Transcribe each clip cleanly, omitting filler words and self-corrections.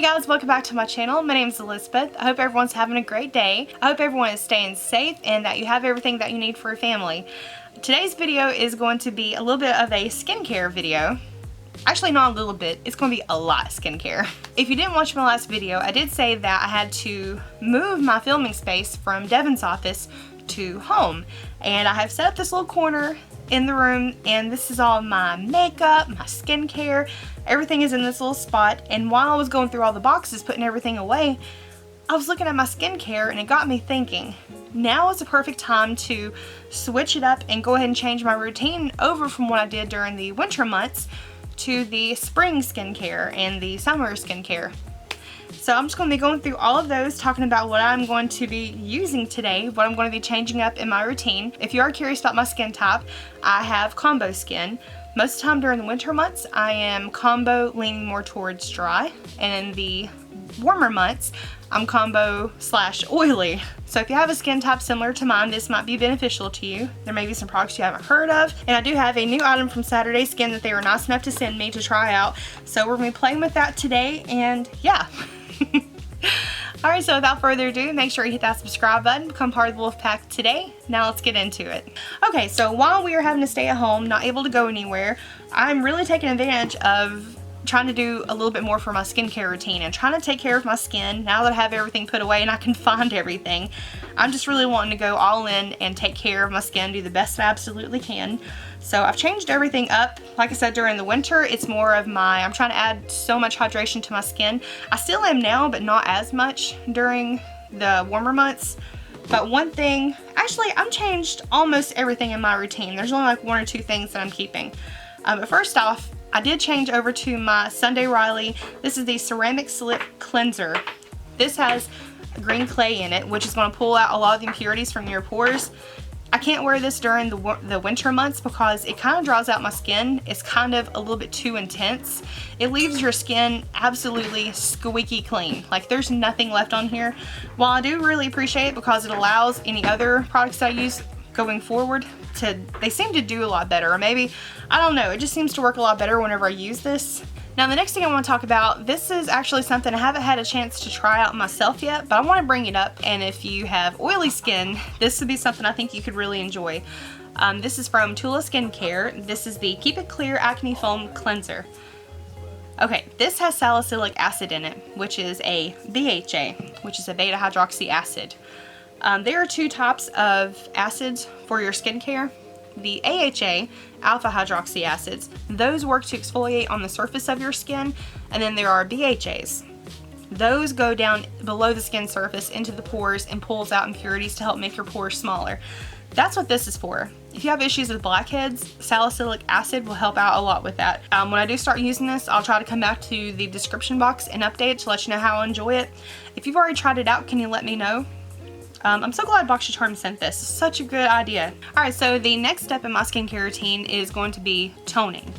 guys, welcome back to my channel. My name is Elizabeth. I hope everyone's having a great day. I hope everyone is staying safe and that you have everything that you need for your family. Today's video is going to be a little bit of a skincare video. Actually, not a little bit, it's going to be a lot of skincare. If you didn't watch my last video, I did say that I had to move my filming space from Devin's office to home. And I have set up this little corner in the room, and this is all my makeup, my skincare, everything is in this little spot. And while I was going through all the boxes putting everything away, I was looking at my skincare and it got me thinking, now is the perfect time to switch it up and go ahead and change my routine over from what I did during the winter months to the spring skincare and the summer skincare. So I'm just going to be going through all of those, talking about what I'm going to be using today, what I'm going to be changing up in my routine. If you are curious about my skin type, I have combo skin. Most of the time during the winter months, I am combo, leaning more towards dry, and in the warmer months, I'm combo / oily. So if you have a skin type similar to mine, this might be beneficial to you. There may be some products you haven't heard of. And I do have a new item from Saturday Skin that they were nice enough to send me to try out. So we're going to be playing with that today, and yeah. Alright, so without further ado, make sure you hit that subscribe button, become part of the wolf pack today. Now let's get into it. Okay, so while we are having to stay at home, not able to go anywhere, I'm really taking advantage of trying to do a little bit more for my skincare routine and trying to take care of my skin now that I have everything put away and I can find everything. I'm just really wanting to go all in and take care of my skin, do the best I absolutely can. So I've changed everything up. Like I said, during the winter, it's more of I'm trying to add so much hydration to my skin. I still am now, but not as much during the warmer months. But one thing, actually, I've changed almost everything in my routine. There's only like 1 or 2 things that I'm keeping. But first off, I did change over to my Sunday Riley. This is the Ceramic Slip Cleanser. This has green clay in it, which is going to pull out a lot of the impurities from your pores. I can't wear this during the winter months because it kind of draws out my skin. It's kind of a little bit too intense. It leaves your skin absolutely squeaky clean. Like there's nothing left on here. While I do really appreciate it because it allows any other products I use going forward they seem to do a lot better, or maybe, I don't know, it just seems to work a lot better whenever I use this. Now the next thing I want to talk about, this is actually something I haven't had a chance to try out myself yet, but I want to bring it up, and if you have oily skin, this would be something I think you could really enjoy. This is from Tula Skincare. This is the Keep It Clear Acne Foam Cleanser. Okay, this has salicylic acid in it, which is a BHA, which is a beta hydroxy acid. There are 2 types of acids for your skincare. The AHA, alpha hydroxy acids, those work to exfoliate on the surface of your skin, and then there are BHAs. Those go down below the skin surface into the pores and pulls out impurities to help make your pores smaller. That's what this is for. If you have issues with blackheads, salicylic acid will help out a lot with that. When I do start using this, I'll try to come back to the description box and update it to let you know how I enjoy it. If you've already tried it out, can you let me know? I'm so glad Boxycharm sent this. It's such a good idea. Alright, so the next step in my skincare routine is going to be toning.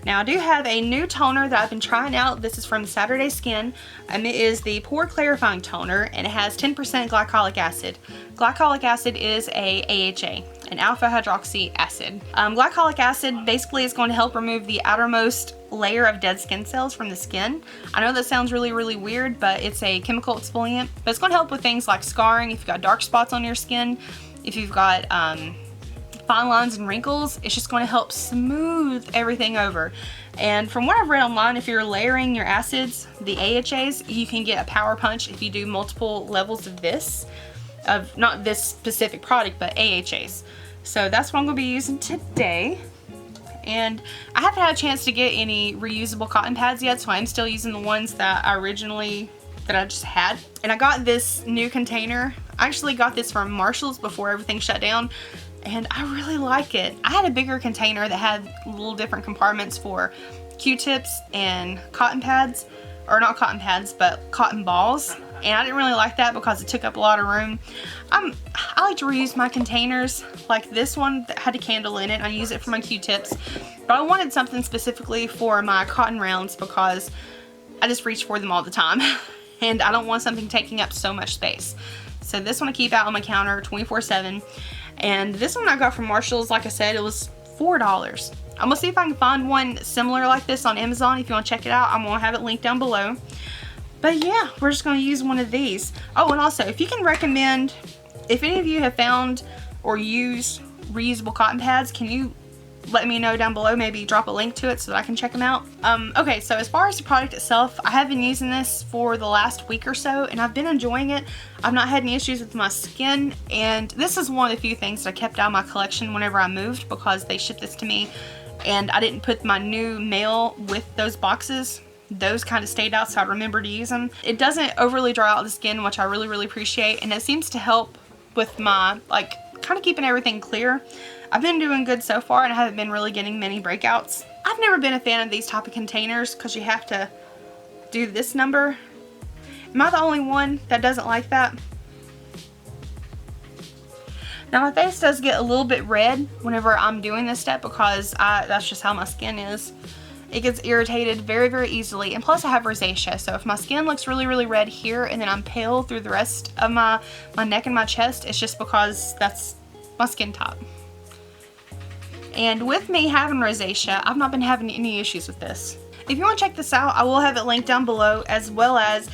Now I do have a new toner that I've been trying out. This is from Saturday Skin. It is the Pore Clarifying Toner, and it has 10% glycolic acid. Glycolic acid is a AHA, an alpha hydroxy acid. Glycolic acid basically is going to help remove the outermost layer of dead skin cells from the skin. I know that sounds really weird, but it's a chemical exfoliant. But it's going to help with things like scarring, if you've got dark spots on your skin, if you've got fine lines and wrinkles. It's just going to help smooth everything over. And from what I've read online, if you're layering your acids, the AHAs, you can get a power punch if you do multiple levels of this, of not this specific product, but AHAs. So that's what I'm going to be using today. And I haven't had a chance to get any reusable cotton pads yet, so I'm still using the ones that I just had. And I got this new container. I actually got this from Marshall's before everything shut down, and I really like it. I had a bigger container that had little different compartments for Q-tips and cotton pads, or not cotton pads, but cotton balls. And I didn't really like that because it took up a lot of room. I like to reuse my containers, like this one that had a candle in it. I use it for my Q-tips, but I wanted something specifically for my cotton rounds because I just reach for them all the time. And I don't want something taking up so much space. So this one I keep out on my counter 24/7. And this one I got from Marshall's, like I said, it was $4. I'm gonna see if I can find one similar like this on Amazon. If you want to check it out, I'm gonna have it linked down below. But yeah, we're just going to use one of these. Oh, and also, if you can recommend, if any of you have found or used reusable cotton pads, can you let me know down below? Maybe drop a link to it so that I can check them out. Okay, so as far as the product itself, I have been using this for the last week or so, and I've been enjoying it. I've not had any issues with my skin, and this is one of the few things that I kept out of my collection whenever I moved, because they shipped this to me and I didn't put my new mail with those boxes. Those kind of stayed out, so I remember to use them. It doesn't overly dry out the skin, which I really appreciate, and it seems to help with my, like, kind of keeping everything clear. I've been doing good so far, and I haven't been really getting many breakouts. I've never been a fan of these type of containers because you have to do this number. Am I the only one that doesn't like that? Now my face does get a little bit red whenever I'm doing this step because that's just how my skin is. It gets irritated very easily, and plus I have rosacea, so if my skin looks really red here and then I'm pale through the rest of my neck and my chest, it's just because that's my skin type. And with me having rosacea, I've not been having any issues with this. If you want to check this out, I will have it linked down below, as well as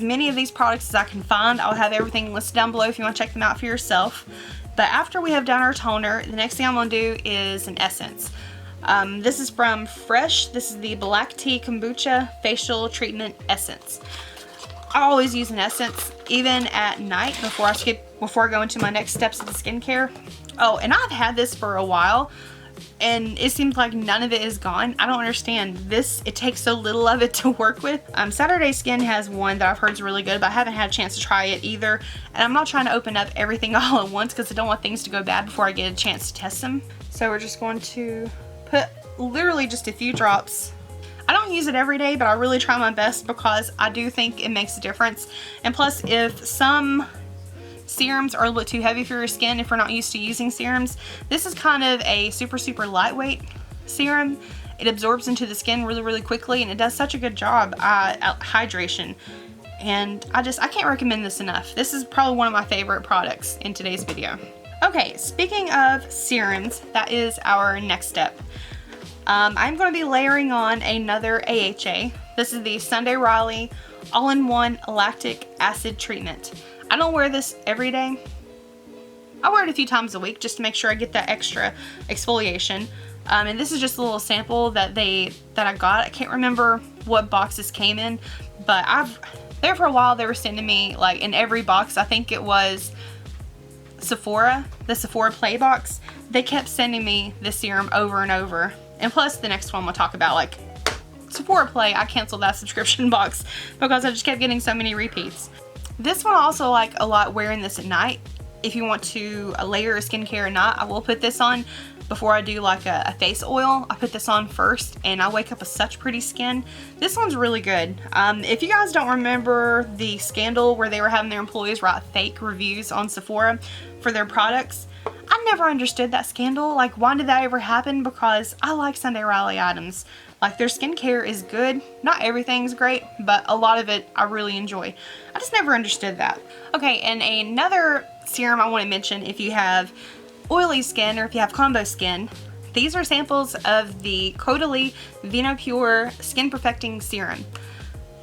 many of these products as I can find. I'll have everything listed down below if you want to check them out for yourself. But after we have done our toner, the next thing I'm going to do is an essence. This is from Fresh. This is the Black Tea Kombucha Facial Treatment Essence. I always use an essence, even at night before I go into my next steps of the skincare. Oh, and I've had this for a while, and it seems like none of it is gone. I don't understand this. It takes so little of it to work with. Saturday Skin has one that I've heard is really good, but I haven't had a chance to try it either. And I'm not trying to open up everything all at once because I don't want things to go bad before I get a chance to test them. So we're just going to put literally just a few drops. I don't use it every day, but I really try my best because I do think it makes a difference. And plus, if some serums are a little bit too heavy for your skin, if you're not used to using serums, this is kind of a super lightweight serum. It absorbs into the skin really quickly, and it does such a good job at hydration. And I can't recommend this enough. This is probably one of my favorite products in today's video. Okay, speaking of serums, that is our next step. I'm going to be layering on another AHA. This is the Sunday Riley All-in-One Lactic Acid Treatment. I don't wear this every day. I wear it a few times a week just to make sure I get that extra exfoliation. And this is just a little sample that I got. I can't remember what box this came in, but there for a while they were sending me, like, in every box, I think it was Sephora, the Sephora Play box, they kept sending me this serum over and over. And plus the next one we'll talk about, like Sephora Play, I canceled that subscription box because I just kept getting so many repeats. This one I also like a lot wearing this at night. If you want to layer a skincare at night, I will put this on before I do like a face oil. I put this on first and I wake up with such pretty skin. This one's really good. If you guys don't remember the scandal where they were having their employees write fake reviews on Sephora for their products, I never understood that scandal. Like, why did that ever happen? Because I like Sunday Riley items. Like, their skincare is good. Not everything's great, but a lot of it I really enjoy. I just never understood that. Okay, and another serum I want to mention, if you have oily skin or if you have combo skin, these are samples of the Caudalie VenoPure Skin Perfecting Serum.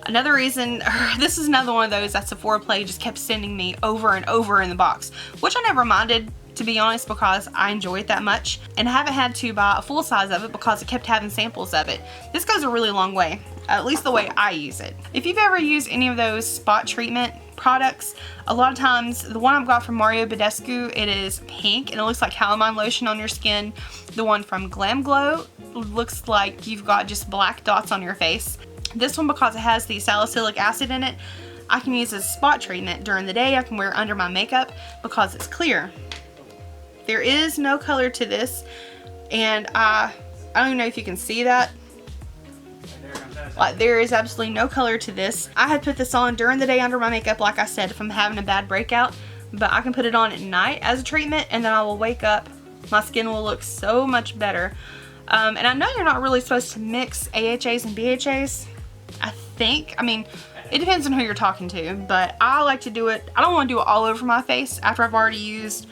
Another reason, this is another one of those that Sephora Play just kept sending me over and over in the box, which I never minded, to be honest, because I enjoy it that much, and I haven't had to buy a full size of it because it kept having samples of it. This goes a really long way, at least the way I use it. If you've ever used any of those spot treatment products, a lot of times, the one I've got from Mario Badescu, it is pink and it looks like calamine lotion on your skin. The one from Glam Glow looks like you've got just black dots on your face. This one, because it has the salicylic acid in it, I can use as spot treatment during the day. I can wear it under my makeup because it's clear. There is no color to this, and I don't even know if you can see that. Like, there is absolutely no color to this. I had put this on during the day under my makeup, like I said, if I'm having a bad breakout, but I can put it on at night as a treatment, and then I will wake up, my skin will look so much better. And I know you're not really supposed to mix AHAs and BHAs, I think. I mean, it depends on who you're talking to, but I like to do it. I don't want to do it all over my face after I've already used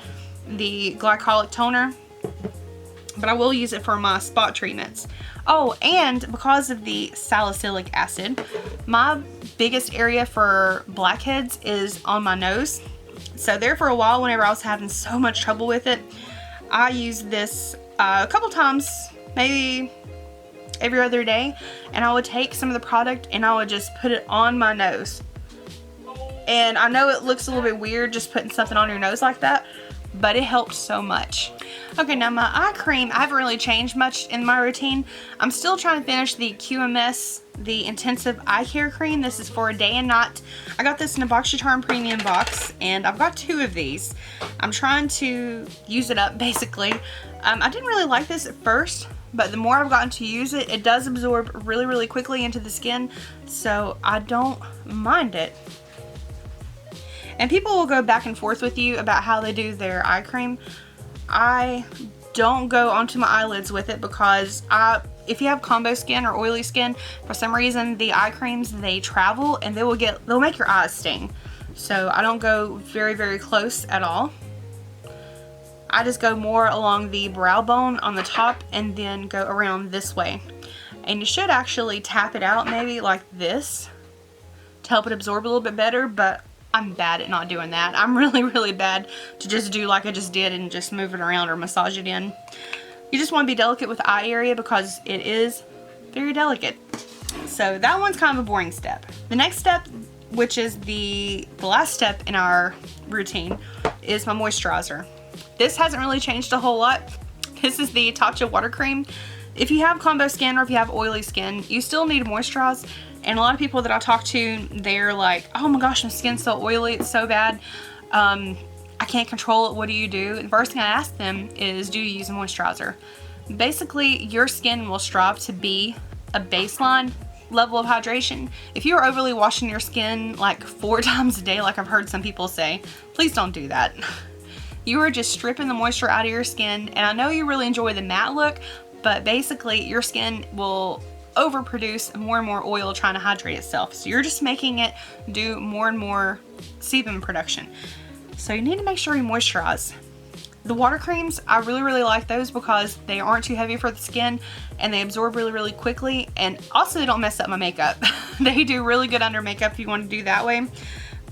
the glycolic toner, but I will use it for my spot treatments. Oh, and because of the salicylic acid, my biggest area for blackheads is on my nose. So there for a while, whenever I was having so much trouble with it, I used this a couple times, maybe every other day, and I would take some of the product and I would just put it on my nose. And I know it looks a little bit weird just putting something on your nose like that, but it helped so much. Okay, now my eye cream, I haven't really changed much in my routine. I'm still trying to finish the QMS, the Intensive Eye Care Cream. This is for a day and night. I got this in a Boxycharm premium box, and I've got 2 of these. I'm trying to use it up, basically. I didn't really like this at first, but the more I've gotten to use it, it does absorb really, really quickly into the skin, so I don't mind it. And people will go back and forth with you about how they do their eye cream. I don't go onto my eyelids with it because if you have combo skin or oily skin, for some reason the eye creams, they travel and they'll make your eyes sting. So I don't go very, very close at all. I just go more along the brow bone on the top and then go around this way. And you should actually tap it out maybe like this to help it absorb a little bit better, but I'm bad at not doing that. I'm really, really bad to just do like I just did and just move it around or massage it in. You just want to be delicate with the eye area because it is very delicate. So that one's kind of a boring step. The next step, which is the last step in our routine, is my moisturizer. This hasn't really changed a whole lot. This is the Tatcha water cream. If you have combo skin or if you have oily skin, you still need to moisturize. And a lot of people that I talk to, they're like, oh my gosh, my skin's so oily, it's so bad. I can't control it, what do you do? And the first thing I ask them is, do you use a moisturizer? Basically, your skin will strive to be a baseline level of hydration. If you're overly washing your skin like 4 times a day, like I've heard some people say, please don't do that. You are just stripping the moisture out of your skin, and I know you really enjoy the matte look, but basically your skin will overproduce more and more oil trying to hydrate itself. So you're just making it do more and more sebum production. So you need to make sure you moisturize. The water creams, I really, really like those because they aren't too heavy for the skin and they absorb really, really quickly, and also they don't mess up my makeup. They do really good under makeup if you want to do that way,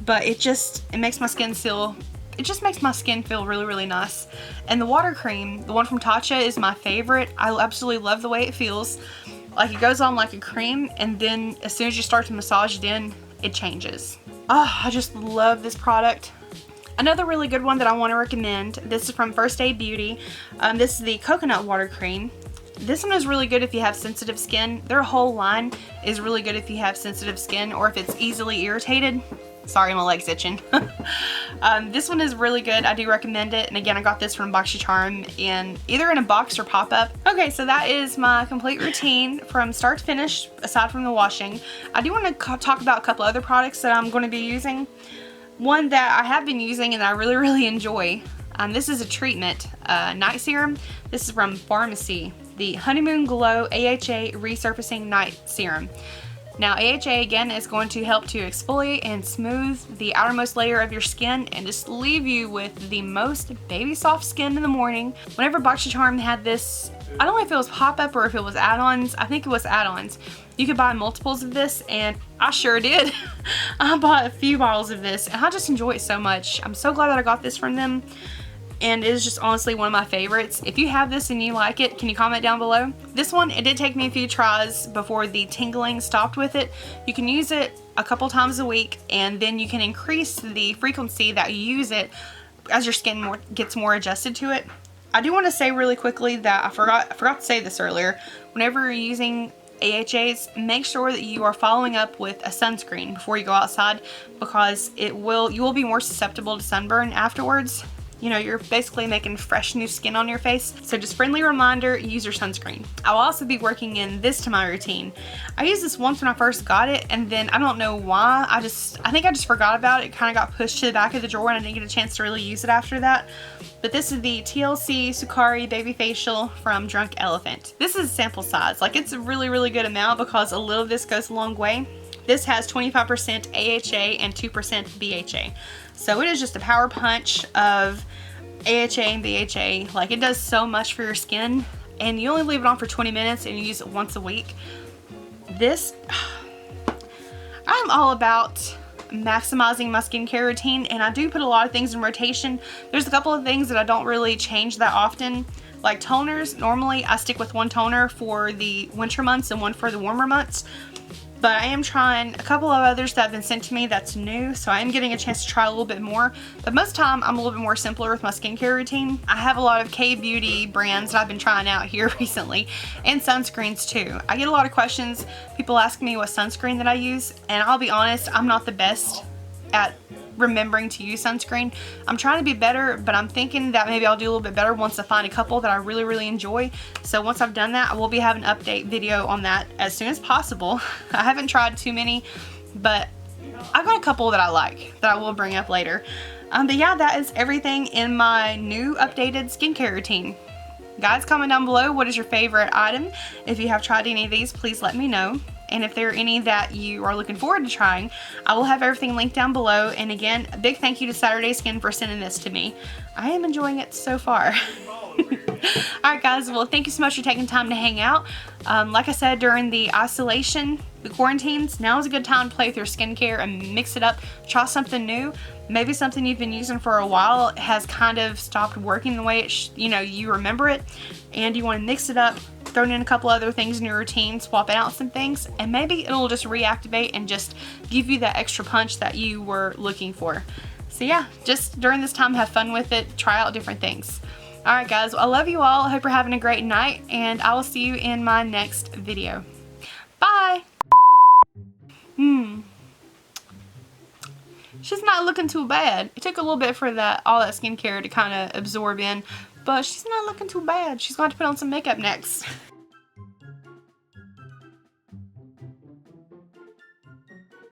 but it makes my skin feel really, really nice. And the water cream, the one from Tatcha, is my favorite. I absolutely love the way it feels. Like, it goes on like a cream, and then as soon as you start to massage it in, it changes. Oh, I just love this product. Another really good one that I want to recommend, this is from First Aid Beauty. This is the coconut water cream. This one is really good if you have sensitive skin. Their whole line is really good if you have sensitive skin or if it's easily irritated. Sorry, my leg's itching. This one is really good. I do recommend it. And again, I got this from Boxycharm either in a box or pop-up. Okay, so that is my complete routine from start to finish, aside from the washing. I do want to talk about a couple other products that I'm going to be using. One that I have been using and I really, really enjoy. This is a treatment, night serum. This is from Pharmacy, the Honeymoon Glow AHA Resurfacing Night Serum. Now, AHA, again, is going to help to exfoliate and smooth the outermost layer of your skin and just leave you with the most baby soft skin in the morning. Whenever Boxycharm had this, I don't know if it was pop-up or if it was add-ons. I think it was add-ons. You could buy multiples of this, and I sure did. I bought a few bottles of this, and I just enjoy it so much. I'm so glad that I got this from them. And it is just honestly one of my favorites. If you have this and you like it, can you comment down below? This one, it did take me a few tries before the tingling stopped with it. You can use it a couple times a week, and then you can increase the frequency that you use it as your skin gets more adjusted to it. I do want to say really quickly that I forgot to say this earlier. Whenever you're using AHAs, make sure that you are following up with a sunscreen before you go outside, because you will be more susceptible to sunburn afterwards. You know, you're basically making fresh new skin on your face. So just friendly reminder, use your sunscreen. I'll also be working in this to my routine. I used this once when I first got it, and then I don't know why, I think I just forgot about it. It kind of got pushed to the back of the drawer and I didn't get a chance to really use it after that. But this is the TLC Sukari Baby Facial from Drunk Elephant. This is a sample size. Like, it's a really, really good amount because a little of this goes a long way. This has 25% AHA and 2% BHA. So it is just a power punch of AHA and BHA. Like, it does so much for your skin, and you only leave it on for 20 minutes and you use it once a week. This, I I'm all about maximizing my skincare routine, and I do put a lot of things in rotation. There's a couple of things that I don't really change that often, like toners. Normally I stick with one toner for the winter months and one for the warmer months, but I am trying a couple of others that have been sent to me that's new, so I am getting a chance to try a little bit more. But most of the time I'm a little bit more simpler with my skincare routine. I have a lot of K-beauty brands that I've been trying out here recently, and sunscreens too. I get a lot of questions, people ask me what sunscreen that I use, and I'll be honest, I'm not the best at remembering to use sunscreen. I'm trying to be better, but I'm thinking that maybe I'll do a little bit better once I find a couple that I really enjoy. So once I've done that, I will be having an update video on that as soon as possible. I haven't tried too many, but I've got a couple that I like that I will bring up later. But yeah, that is everything in my new updated skincare routine. Guys, comment down below what is your favorite item. If you have tried any of these, please let me know. And if there are any that you are looking forward to trying, I will have everything linked down below. And again, a big thank you to Saturday Skin for sending this to me. I am enjoying it so far. Alright guys, well thank you so much for taking time to hang out. Like I said, during the isolation, the quarantines, now is a good time to play with your skincare and mix it up. Try something new. Maybe something you've been using for a while has kind of stopped working the way it you remember it, and you want to mix it up, throw in a couple other things in your routine, swap out some things, and maybe it'll just reactivate and just give you that extra punch that you were looking for. So yeah, just during this time, have fun with it, try out different things. Alright guys, well, I love you all. I hope you're having a great night, and I will see you in my next video. Bye! She's not looking too bad. It took a little bit for all that skincare to kind of absorb in, but she's not looking too bad. She's going to put on some makeup next.